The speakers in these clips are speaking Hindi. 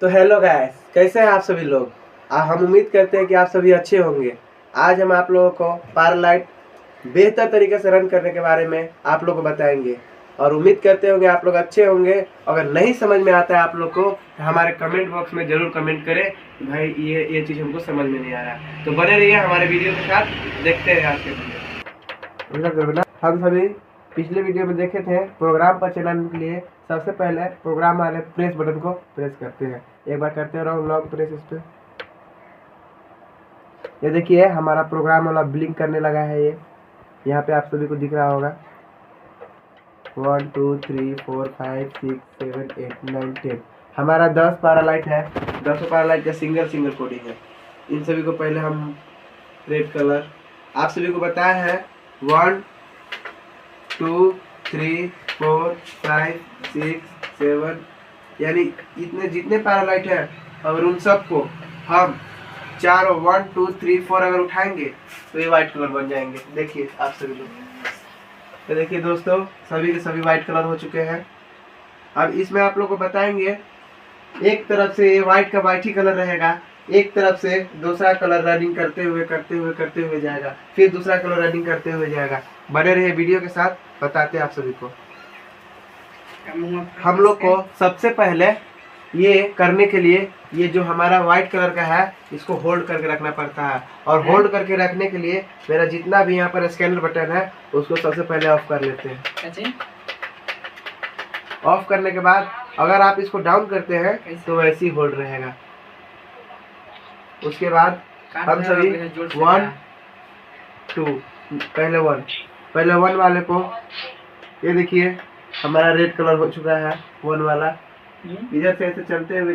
तो हेलो गाइस, कैसे हैं आप सभी लोग। हम उम्मीद करते हैं कि आप सभी अच्छे होंगे। आज हम आप लोगों को पारलाइट बेहतर तरीके से रन करने के बारे में आप लोगों को बताएंगे और उम्मीद करते होंगे आप लोग अच्छे होंगे। अगर नहीं समझ में आता है आप लोग को हमारे कमेंट बॉक्स में जरूर कमेंट करें कि भाई ये चीज़ हमको समझ में नहीं आ रहा। तो बने रहिए हमारे वीडियो के साथ, देखते हैं आज के वीडियो। हम सभी पिछले वीडियो में देखे थे प्रोग्राम पर चलाने के लिए सबसे पहले प्रोग्राम वाले प्रेस बटन को प्रेस करते हैं। एक बार करते रहो लॉन्ग प्रेस इस पे। ये देखिए हमारा प्रोग्राम वाला ब्लिंक करने लगा है। ये यहाँ पे आप सभी को दिख रहा होगा 1 2 3 4 5 6 7 8 9 10 हमारा 10 पैरालाइट है। 10 पैरालाइट का सिंगल कोडिंग है। इन सभी को पहले हम रेड कलर आप सभी को बताया है 1 2 3 4 5 6 7 यानी इतने जितने पैरालाइट है अगर उन सबको हम चारों 1 2 3 4 अगर उठाएंगे तो ये व्हाइट कलर बन जाएंगे। देखिए आप सभी लोग, तो देखिए दोस्तों सभी के सभी व्हाइट कलर हो चुके हैं। अब इसमें आप लोग को बताएंगे एक तरफ से ये व्हाइट का व्हाइट ही कलर रहेगा, एक तरफ से दूसरा कलर रनिंग करते हुए जाएगा, फिर दूसरा कलर रनिंग करते हुए जाएगा। बने रहे वीडियो के साथ, बताते हैं आप सभी को। हम लोग को सबसे पहले ये करने के लिए ये जो हमारा व्हाइट कलर का है इसको होल्ड करके रखना पड़ता है और होल्ड करके रखने के लिए मेरा जितना भी यहाँ पर स्कैनर बटन है उसको सबसे पहले ऑफ कर लेते हैं। ऑफ करने के बाद अगर आप इसको डाउन करते हैं तो वैसे ही होल्ड रहेगा। उसके बाद हम सभी 1 2 पहले 1 वाले को ये देखिए हमारा रेड कलर हो चुका है। 1 वाला इधर से ऐसे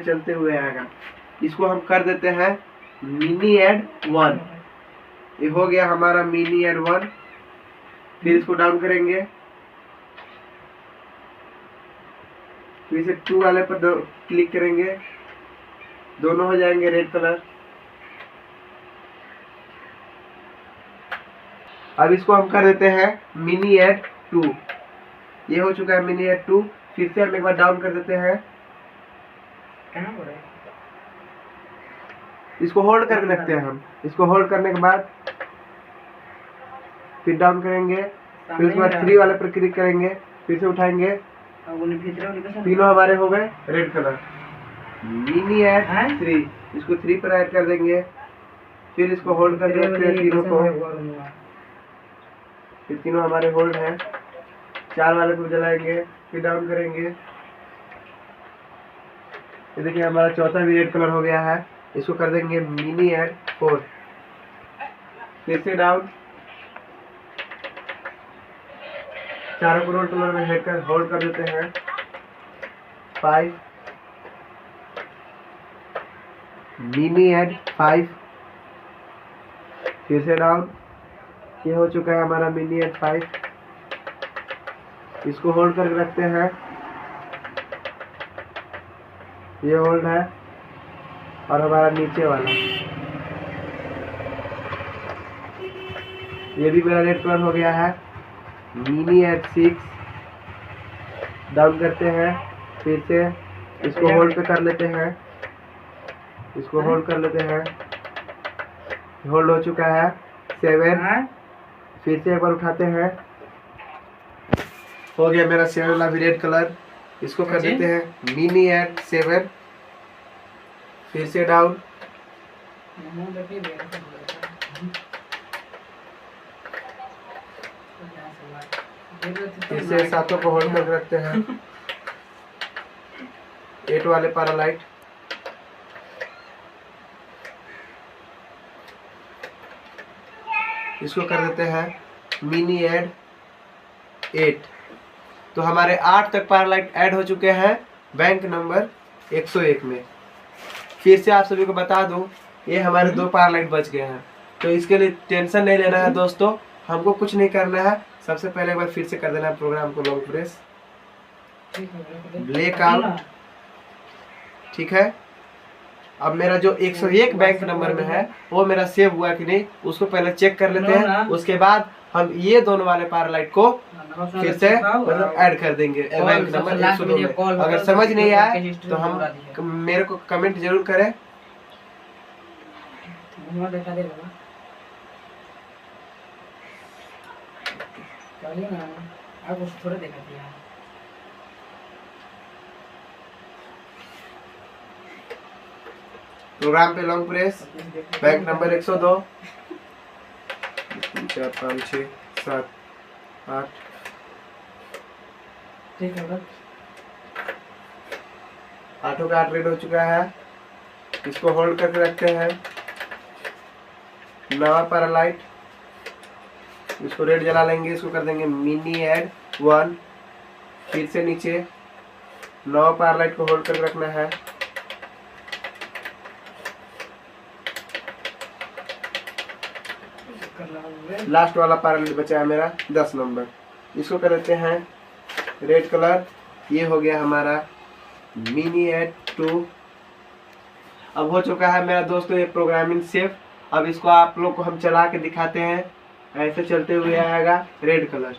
चलते हुए आएगा। इसको हम कर देते हैं मिनी एड 1। ये हो गया हमारा मिनी एड 1। फिर इसको डाउन करेंगे, फिर से 2 वाले पर क्लिक करेंगे, दोनों हो जाएंगे रेड कलर। अब इसको हम कर देते हैं मिनी एड 2। ये हो चुका है मिनी एड 2। फिर से हम एक बार डाउन कर देते हैं, इसको होल्ड करके रखते हैं हम। इसको होल्ड करने के बाद फिर डाउन करेंगे, फिर उसके बाद 3 वाले पर क्लिक करेंगे, फिर से उठाएंगे, तीनों हमारे हो गए रेड कलर। मिनी एड 3, इसको 3 पर ऐड कर देंगे, फिर इसको होल्ड करके रखते हैं तीनों को, फिर तीनों हमारे होल्ड हैं। 4 वाले को जलाएंगे, फिर डाउन करेंगे। ये देखिए हमारा चौथा भी रेड कलर हो गया है। इसको कर देंगे मिनी एड 4, फिर से डाउन। चारों को रेड कलर में होल्ड कर देते हैं। 5 मिनी एड 5, फिर से डाउन। ये हो चुका है हमारा मिनी एड 5। इसको होल्ड करके रखते हैं, ये होल्ड है। और हमारा नीचे वाला ये भी मेरा रेड कलर हो गया है। मिनी एड 6 डाउन करते हैं, फिर से इसको होल्ड पे कर लेते हैं, इसको होल्ड कर लेते हैं। होल्ड हो चुका है 7। फिर से एक बार उठाते हैं, हो गया मेरा 7 वाला भी रेड कलर। इसको कर देते हैं मिनी एड 7, फिर से डाउन। फिर से 7 को होल्ड करके रखते हैं। 8 वाले पैरालाइट, इसको कर देते हैं मिनी एड 8। तो हमारे 8 तक पैरालाइट ऐड हो चुके हैं बैंक नंबर 101 में। फिर से आप सभी को बता दूं ये हमारे 2 पैरालाइट बच गए हैं, तो इसके लिए टेंशन नहीं लेना है दोस्तों। हमको कुछ नहीं करना है। सबसे पहले एक बार फिर से कर देना है प्रोग्राम को लॉन्ग प्रेस, ब्लैक आउट, ठीक है। अब मेरा जो 101 बैंक नंबर में है वो मेरा सेव हुआ कि नहीं उसको पहले चेक कर लेते हैं। उसके बाद हम ये दोनों वाले पावर को फिर से मतलब ऐड कर देंगे बैंक नंबर 102 में। अगर समझ नहीं आए तो हम मेरे को कमेंट जरूर करें। प्रोग्राम पे लॉन्ग प्रेस, बैंक नंबर 102, 3 4 5 6 7 8 8 का 8 रेड हो चुका है। इसको होल्ड करके रखते हैं। नवा पैरालाइट, इसको रेड जला लेंगे। इसको कर देंगे मिनी ऐड 1। फिर से नीचे नवा पैरालाइट को होल्ड करके रखना है। लास्ट वाला पैरालाइट बचा है मेरा 10 नंबर। इसको कर देते हैं रेड कलर। ये हो गया हमारा मिनी ऐड 2। अब हो चुका है मेरा दोस्तों ये प्रोग्रामिंग सेव। अब इसको आप लोग को हम चला के दिखाते हैं। ऐसे चलते हुए आएगा रेड कलर।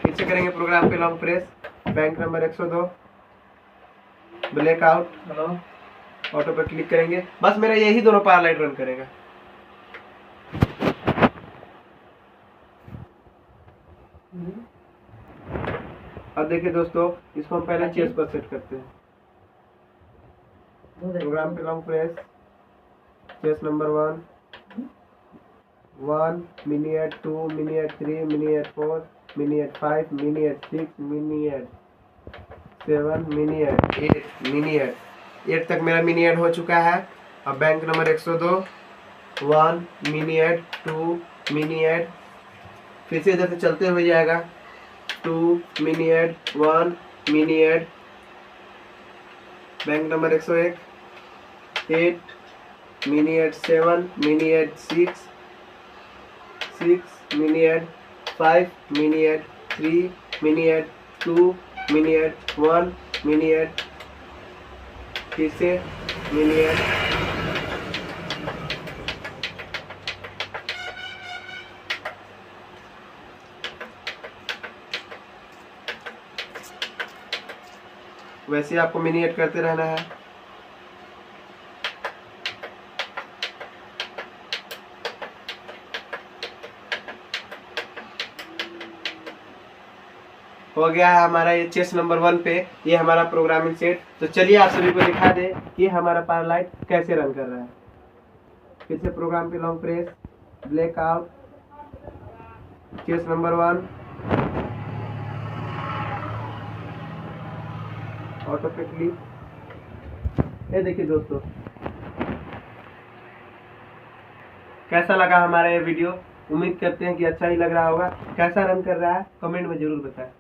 फिर से करेंगे प्रोग्राम पे long press, bank number 102, blackout, auto पर क्लिक करेंगे। बस मेरा यही दोनों पावर लाइट रन करेगा। अब देखिए दोस्तों, इसको हम पहले चेस पर सेट करते हैं। प्रोग्राम पे long press, chase number 1, mini add 2, mini add 3, mini add 4, mini add 5, mini add 6, mini add 7, mini add 8, mini add 8 तक मेरा मिनी ऐड हो चुका है। अब bank number 102, 1, mini add 2, mini add, फिर से इधर से चलते हुए जाएगा 2, mini add 1, mini add, bank number 101, 8, mini add 7, mini add 6, mini add 5, mini add 3, mini add 2, mini add 1, mini add, फिर से मिनी ऐड, वैसे आपको मिनी ऐड करते रहना है। हो गया है हमारा ये चेस नंबर 1 पे ये हमारा प्रोग्रामिंग सेट। तो चलिए आप सभी को दिखा दे कि हमारा पावर लाइट कैसे रन कर रहा है। फिर से प्रोग्राम पे long press, blackout, chase number 1, auto पे क्लिक। ये देखिए दोस्तों, कैसा लगा हमारा ये वीडियो। उम्मीद करते हैं कि अच्छा ही लग रहा होगा। कैसा रन कर रहा है कमेंट में जरूर बताएं।